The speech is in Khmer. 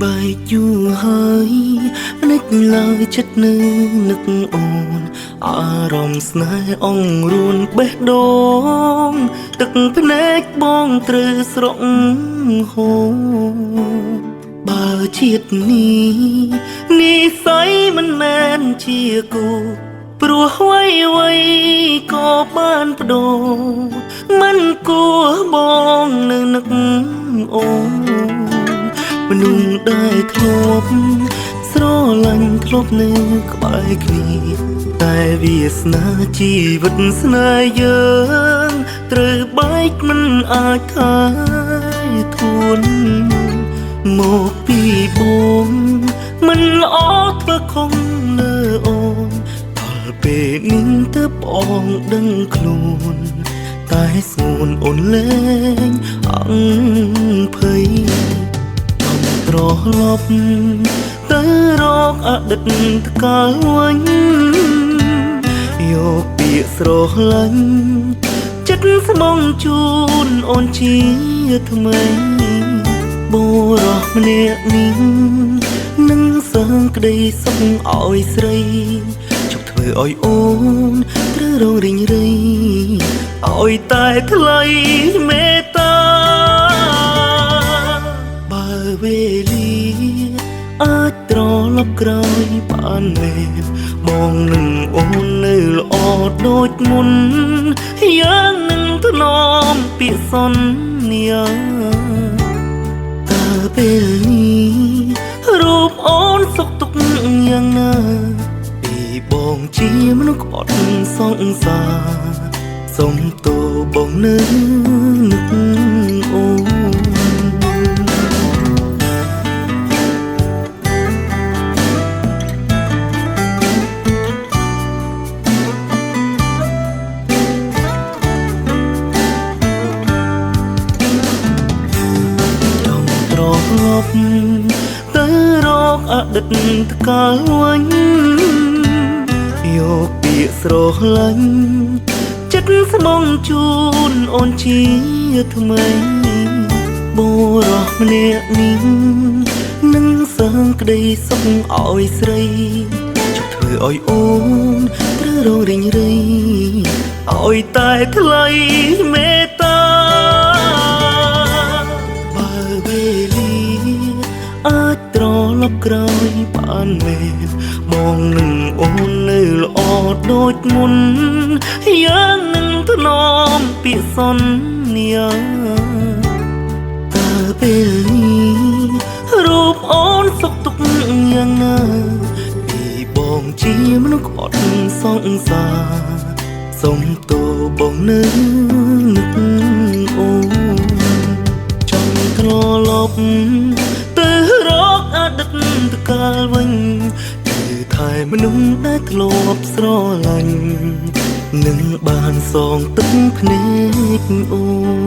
bài chu hơi nách lời chất nữ nức ồn ròm snai ong ruồn bế đong tức nách bong trừ srong hồ bà chiết ni say mình men chia côปลัวไว้ก็บ้านปโดมันกลัวบองนึกโอ้มนุงได้ทบสโลลันทบนึกไปคลีแต่วิสนาชีวิตสนายเยิงตรึกใบมันอาจขายทุนโมปีบงมันออกเพื่อคงเลอโอนពេលនឹងទៅបងដឹងខ្លួនតែស្ងួនអូនលែងអង្ភ័យកំត្រឡប់ទៅរកអតីតកាលវិញយកពាក្យស្រឡាញ់ចិត្តស្មងជូនអូនជាថ្មីបុរសម្នាក់នេះនឹងសងក្តីសុខឲ្យស្រីធ្វើឲ្យអូនត្រូវរងរិញរៃឲ្យតែថ្លៃមេត្តាបើវេលាអាចត្រឡប់ក្រោយបានមែនមកនឹងអូននៅល្អដូចមុនយ៉ាងនឹងធ្នមពាក្យសន្យាតែពេលនេះរូបអូនសុខទុក្ខយ៉ាងណាបងជាមនុស្សក្បត់សង្សារសុំតូបងនឹកអូចង់ត្រឡប់ទៅរកអតីតកាលវិញយកពាក្យស្រឡាញ់ចិត្តស្មងជូនអូនជាថ្មីបុរសម្នាក់នេះនឹងសងក្តីសុខឲ្យស្រីជប់ធ្វើឲ្យអូនត្រូវរងរិញរៃឲ្យតែថ្លៃមេត្តាបើវេលាអាចត្រឡប់ក្រោយបានមែនមកនឹងអូននៅល្អដូចមុនយ៉ាងនឹងធ្នមពាក្យសន្យាតែពេលនេះរូបអូនសុខទុក្ខយ៉ាងណាពីបងជាមនុស្សក្បត់សង្សារសុំតូបងនឹកអូនចង់ត្រឡប់ទៅរកអតីតកាលវិញថែមនុស្សដែលធ្លាប់ស្រឡាញ់នឹងបានសងទឹកភ្នែកអូន